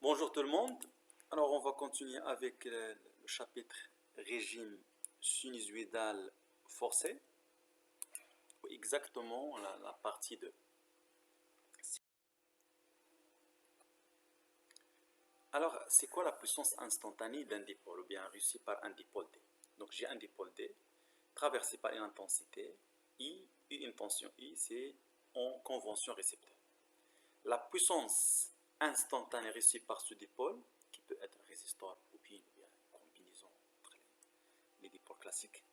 Bonjour tout le monde. Alors on va continuer avec le chapitre régime sinusoïdal forcé, ou exactement la partie 2. Alors c'est quoi la puissance instantanée d'un dipôle, ou bien réussie par un dipôle D? Donc j'ai un dipôle D traversé par une intensité I et une tension I, c'est en convention récepteur. La puissance instantanée réussie par ce dipôle, qui peut être résistoire ou bien combinaison entre les dipôles classiques,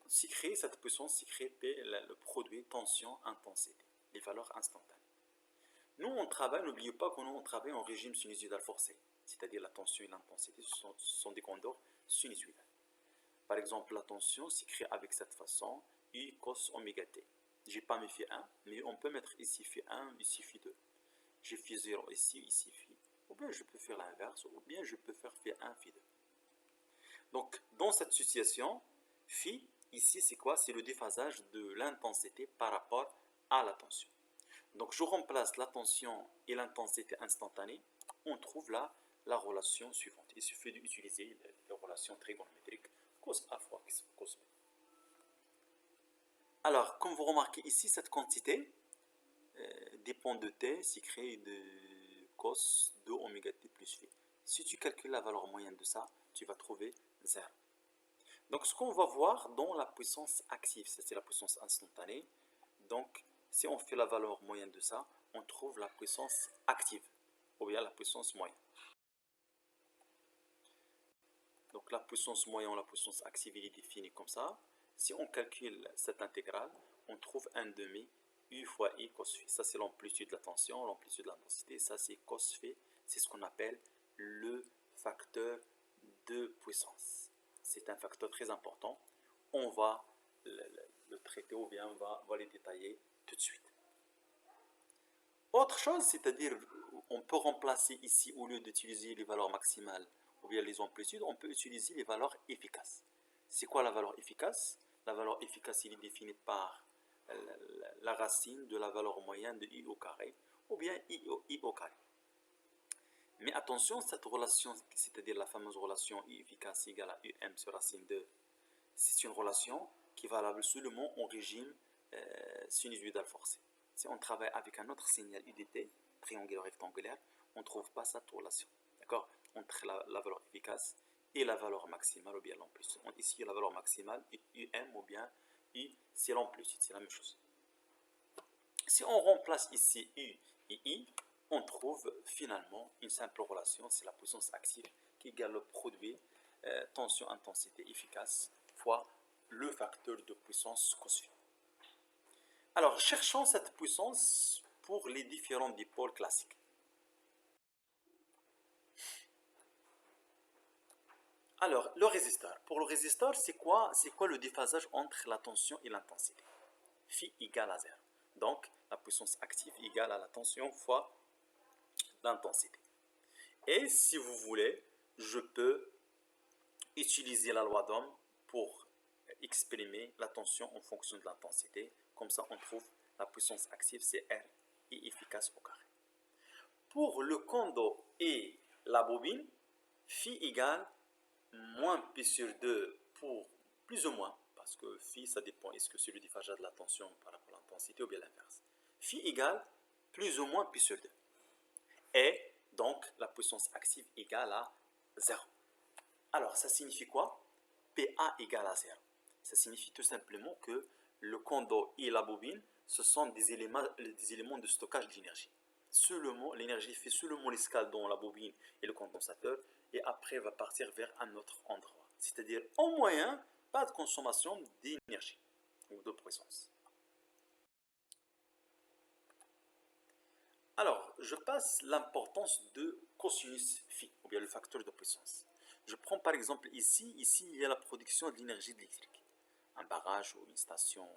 cette puissance s'écrit P, le produit tension-intensité, les valeurs instantanées. Nous, on travaille, n'oubliez pas que nous, on travaille en régime sinusoïdal forcé, c'est-à-dire la tension et l'intensité sont des condors sinusoïdales. Par exemple, la tension s'écrit avec cette façon, I cos oméga t. Je n'ai pas mis phi 1, mais on peut mettre ici phi 1, ici phi 2. J'ai phi 0 ici, ici phi. Ou bien je peux faire l'inverse, ou bien je peux faire phi 1, phi 2. Donc, dans cette situation, phi, ici, c'est quoi? C'est le déphasage de l'intensité par rapport à la tension. Donc, je remplace la tension et l'intensité instantanée. On trouve là la relation suivante. Il suffit d'utiliser la relation trigonométrique cos A fois cos B. Alors, comme vous remarquez ici, cette quantité dépend de t, s'écrit de cos de oméga t plus phi. Si tu calcules la valeur moyenne de ça, tu vas trouver 0. Donc, ce qu'on va voir dans la puissance active, c'est la puissance instantanée. Donc, si on fait la valeur moyenne de ça, on trouve la puissance active, ou bien la puissance moyenne. Donc, la puissance moyenne ou la puissance active, elle est définie comme ça. Si on calcule cette intégrale, on trouve 1 demi U fois I cos phi. Ça, c'est l'amplitude de la tension, l'amplitude de l'intensité. Ça, c'est cos phi. C'est ce qu'on appelle le facteur de puissance. C'est un facteur très important. On va le traiter ou bien on va les détailler tout de suite. Autre chose, c'est-à-dire on peut remplacer ici, au lieu d'utiliser les valeurs maximales ou bien les amplitudes, on peut utiliser les valeurs efficaces. C'est quoi la valeur efficace? La valeur efficace, elle est définie par la racine de la valeur moyenne de I au carré ou bien I au carré. Mais attention, cette relation, c'est-à-dire la fameuse relation I efficace égale à UM sur racine 2, c'est une relation qui est valable seulement en régime sinusoïdal forcé. Si on travaille avec un autre signal UDT, triangulaire rectangulaire, on ne trouve pas cette relation. D'accord? Entre la valeur efficace et la valeur maximale ou bien l'amplitude. Ici, la valeur maximale, UM ou bien I, c'est l'amplitude, c'est la même chose. Si on remplace ici U et I, on trouve finalement une simple relation, c'est la puissance active qui égale le produit tension-intensité efficace fois le facteur de puissance cos phi. Alors, cherchons cette puissance pour les différents dipôles classiques. Alors, le résisteur. Pour le résisteur, c'est quoi le déphasage entre la tension et l'intensité? Phi égale à 0. Donc, la puissance active égale à la tension fois l'intensité. Et si vous voulez, je peux utiliser la loi d'Ohm pour exprimer la tension en fonction de l'intensité. Comme ça, on trouve la puissance active, c'est R, et efficace au carré. Pour le condo et la bobine, phi égale moins pi sur 2 pour plus ou moins, parce que phi, ça dépend, est-ce que c'est le déphasage de la tension par rapport à l'intensité ou bien l'inverse. Phi égale plus ou moins pi sur 2. Et donc, la puissance active égale à 0. Alors, ça signifie quoi? PA égale à 0. Ça signifie tout simplement que le condo et la bobine, ce sont des éléments de stockage d'énergie. L'énergie fait seulement l'escale dans la bobine et le condensateur, et après va partir vers un autre endroit. C'est-à-dire, en moyen, pas de consommation d'énergie ou de puissance. Alors, je passe l'importance de cosinus phi, ou bien le facteur de puissance. Je prends par exemple ici, il y a la production de l'énergie électrique. Un barrage ou une station,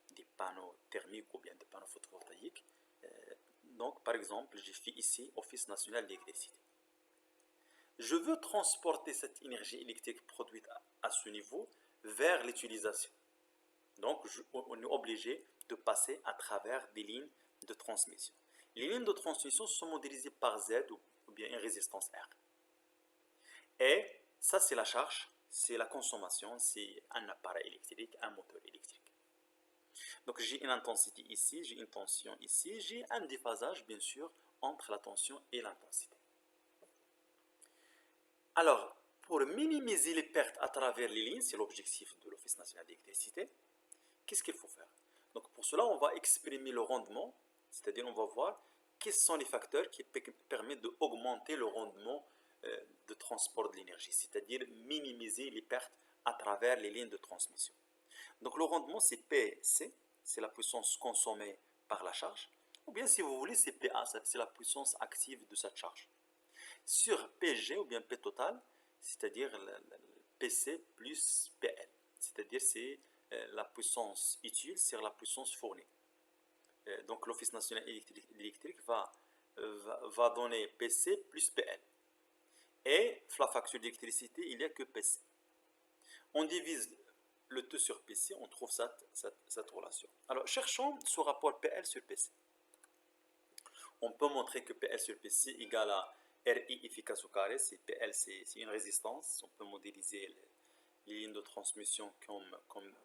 des panneaux thermiques ou bien des panneaux photovoltaïques. Donc, par exemple, j'ai fait ici Office national d'électricité. Je veux transporter cette énergie électrique produite à ce niveau vers l'utilisation. Donc, on est obligé de passer à travers des lignes de transmission. Les lignes de transmission sont modélisées par Z ou bien une résistance R. Et ça, c'est la charge, c'est la consommation, c'est un appareil électrique, un moteur électrique. Donc j'ai une intensité ici, j'ai une tension ici, j'ai un déphasage bien sûr entre la tension et l'intensité. Alors, pour minimiser les pertes à travers les lignes, c'est l'objectif de l'Office national d'électricité, qu'est-ce qu'il faut faire? Donc pour cela, on va exprimer le rendement, c'est-à-dire on va voir quels sont les facteurs qui permettent d'augmenter le rendement de transport de l'énergie, c'est-à-dire minimiser les pertes à travers les lignes de transmission. Donc le rendement, c'est PC, c'est la puissance consommée par la charge, ou bien si vous voulez, c'est PA, c'est la puissance active de cette charge. Sur PG ou bien P total, c'est-à-dire PC plus PL, c'est-à-dire c'est la puissance utile sur la puissance fournie. Donc l'Office national électrique va donner PC plus PL. Et la facture d'électricité, il n'y a que PC. On divise le tout sur PC, on trouve cette relation. Alors, cherchons ce rapport PL sur PC. On peut montrer que PL sur PC égale à RI efficace au carré. PL, c'est une résistance. On peut modéliser les lignes de transmission comme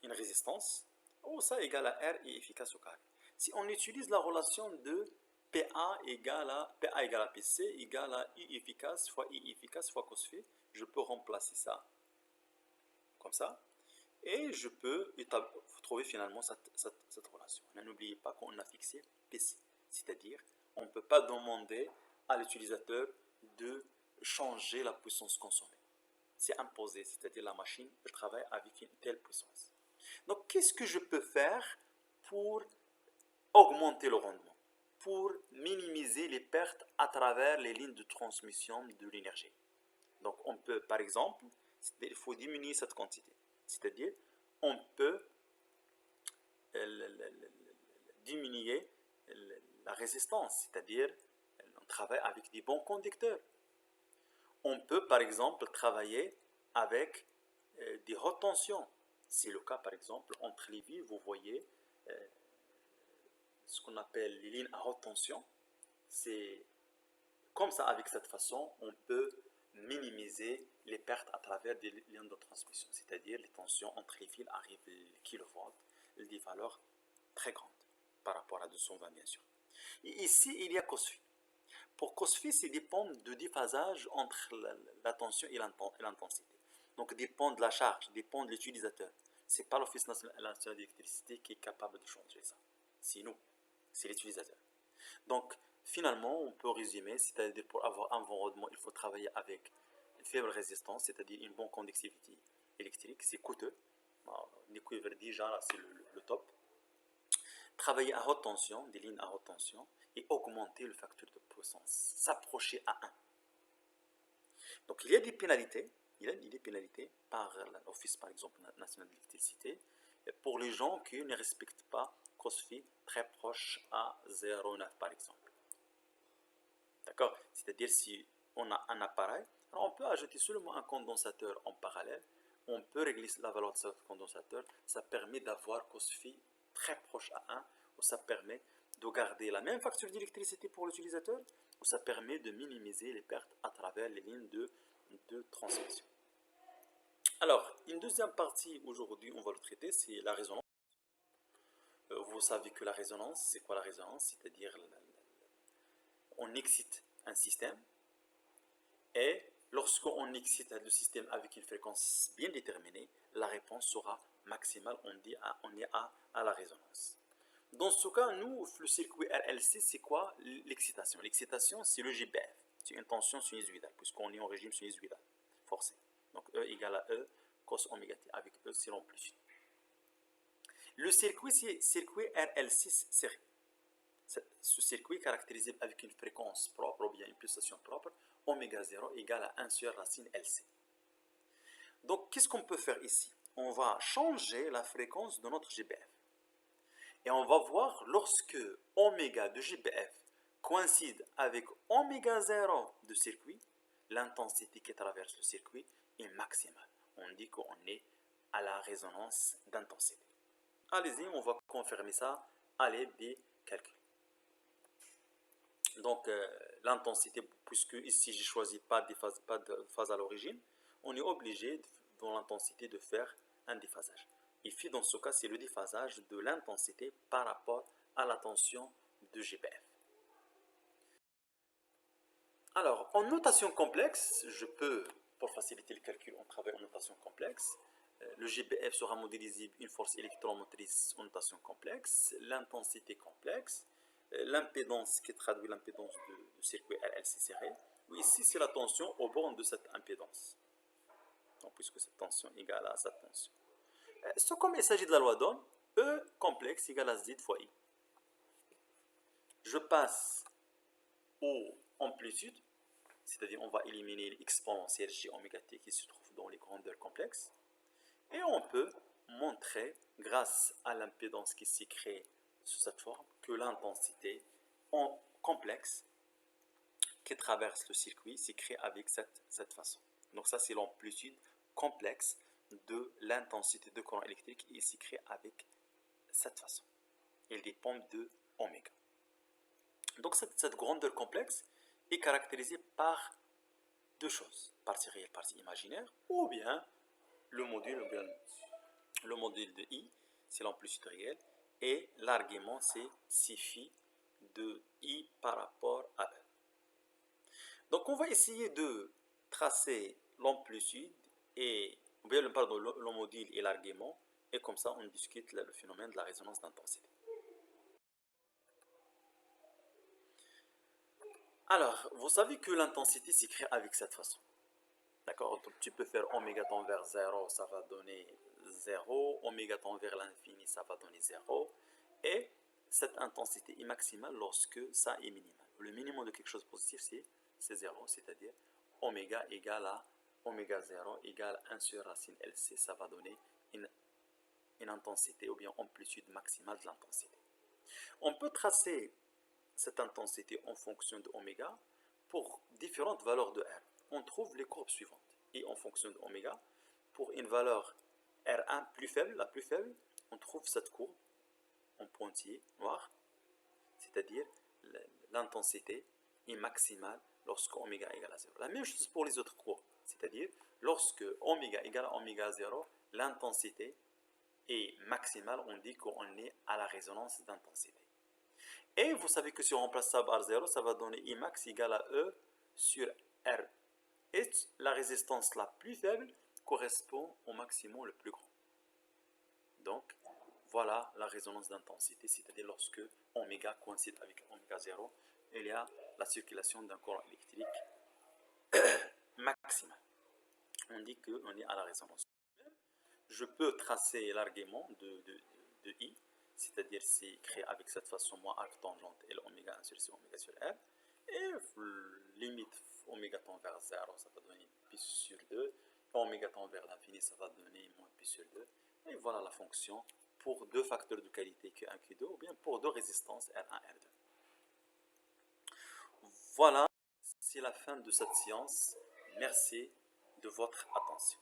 une résistance. Ou ça égale à RI efficace au carré. Si on utilise la relation de PA égale à PC égale à I efficace fois cos phi, je peux remplacer ça comme ça, et je peux trouver finalement cette relation. N'oubliez pas qu'on a fixé PC, c'est-à-dire on ne peut pas demander à l'utilisateur de changer la puissance consommée. C'est imposé, c'est-à-dire la machine elle travaille avec une telle puissance. Donc qu'est-ce que je peux faire pour augmenter le rendement, pour minimiser les pertes à travers les lignes de transmission de l'énergie? Donc on peut par exemple, il faut diminuer cette quantité. C'est-à-dire, on peut diminuer la résistance, c'est-à-dire, on travaille avec des bons conducteurs. On peut, par exemple, travailler avec des hautes tensions. C'est le cas, par exemple, entre les villes, vous voyez ce qu'on appelle les lignes à haute tension. C'est comme ça, avec cette façon, on peut minimiser les pertes à travers des lignes de transmission, c'est-à-dire les tensions entre les fils arrivent les kilovolts, des valeurs très grandes par rapport à 220 bien sûr. Et ici, il y a cos phi. Pour cos phi, c'est dépend de déphasage entre la tension et l'intensité. Donc dépend de la charge, dépend de l'utilisateur. Ce n'est pas l'Office national d'électricité qui est capable de changer ça. C'est nous, c'est l'utilisateur. Donc, finalement, on peut résumer, c'est-à-dire pour avoir un bon rendement, il faut travailler avec une faible résistance, c'est-à-dire une bonne conductivité électrique, c'est coûteux. L'équivalent déjà, c'est le top. Travailler à haute tension, des lignes à haute tension, et augmenter le facteur de puissance, s'approcher à 1. Donc, il y a des pénalités, par l'Office, par exemple, national d'électricité, pour les gens qui ne respectent pas cos phi très proche à 0,9 par exemple. D'accord? C'est-à-dire si on a un appareil, alors on peut ajouter seulement un condensateur en parallèle, on peut régler la valeur de ce condensateur, ça permet d'avoir cos phi très proche à 1, ou ça permet de garder la même facture d'électricité pour l'utilisateur, ou ça permet de minimiser les pertes à travers les lignes de transmission. Alors, une deuxième partie aujourd'hui, on va le traiter, c'est la résonance. Vous savez que la résonance, c'est quoi la résonance? C'est-à-dire, on excite un système, et lorsqu'on excite le système avec une fréquence bien déterminée, la réponse sera maximale, on est à la résonance. Dans ce cas, nous, le circuit RLC, c'est quoi l'excitation? L'excitation, c'est le GBF, c'est une tension sinusoïdale, puisqu'on est en régime sinusoïdal, forcé. Donc E égale à E cos oméga t, avec E c'est l'amplitude. Le circuit, c'est circuit RLC série. Ce circuit est caractérisé avec une fréquence propre ou bien une pulsation propre, oméga 0 égale à 1 sur racine LC. Donc, qu'est-ce qu'on peut faire ici? On va changer la fréquence de notre GBF. Et on va voir lorsque oméga de GBF coïncide avec oméga 0 de circuit, l'intensité qui traverse le circuit est maximale. On dit qu'on est à la résonance d'intensité. Allez-y, on va confirmer ça. Allez, B calcul. Donc, l'intensité, puisque ici j'ai choisi pas de phase à l'origine, on est obligé dans l'intensité de faire un déphasage. Ici, dans ce cas, c'est le déphasage de l'intensité par rapport à la tension de GPF. Alors, en notation complexe, je peux, pour faciliter le calcul, on travaille en notation complexe. Le GBF sera modélisé une force électromotrice en notation complexe, l'intensité complexe, l'impédance qui traduit l'impédance du circuit RLC serré. Ici, c'est la tension au borne de cette impédance. Donc, puisque cette tension est égale à cette tension. Comme il s'agit de la loi d'Ohm, E complexe égale à Z fois I. Je passe aux amplitudes, c'est-à-dire on va éliminer l'exponentielle J oméga T qui se trouve dans les grandeurs complexes. Et on peut montrer, grâce à l'impédance qui s'est créée sous cette forme, que l'intensité en complexe qui traverse le circuit s'est créée avec cette façon. Donc ça, c'est l'amplitude complexe de l'intensité de courant électrique et il s'est créé avec cette façon. Il dépend de oméga. Donc cette grandeur complexe est caractérisée par deux choses, partie réelle, partie imaginaire, ou bien le module de I, c'est l'amplitude réelle, et l'argument, c'est phi de I par rapport à E. Donc on va essayer de tracer l'amplitude et, ou bien le module et l'argument, et comme ça on discute le phénomène de la résonance d'intensité. Alors, vous savez que l'intensité s'écrit avec cette façon. D'accord? Donc, tu peux faire oméga tend vers 0, ça va donner 0. Oméga tend vers l'infini, ça va donner 0. Et cette intensité est maximale lorsque ça est minimal. Le minimum de quelque chose de positif, c'est 0, c'est-à-dire oméga égale à oméga 0 égale 1 sur racine LC, ça va donner une intensité ou bien amplitude maximale de l'intensité. On peut tracer cette intensité en fonction de oméga pour différentes valeurs de R. On trouve les courbes suivantes. Et en fonction de oméga, pour une valeur R1 plus faible, la plus faible, on trouve cette courbe en pointillé noir, c'est-à-dire l'intensité est maximale lorsque oméga égale à 0. La même chose pour les autres courbes, c'est-à-dire lorsque oméga égale à oméga 0, l'intensité est maximale, on dit qu'on est à la résonance d'intensité. Et vous savez que si on remplace ça par 0, ça va donner Imax égale à E sur R. Et la résistance la plus faible correspond au maximum le plus grand. Donc, voilà la résonance d'intensité, c'est-à-dire lorsque oméga coïncide avec oméga 0, il y a la circulation d'un courant électrique maximal. On dit qu'on est à la résonance. Je peux tracer l'argument de I, c'est-à-dire c'est créé avec cette façon moins arc tangente L oméga 1 sur C oméga sur R, et limite oméga tend vers 0, ça va donner pi sur 2, oméga tend vers l'infini, ça va donner moins pi sur 2, et voilà la fonction pour deux facteurs de qualité Q1, Q2, ou bien pour deux résistances R1, R2. Voilà, c'est la fin de cette séance. Merci de votre attention.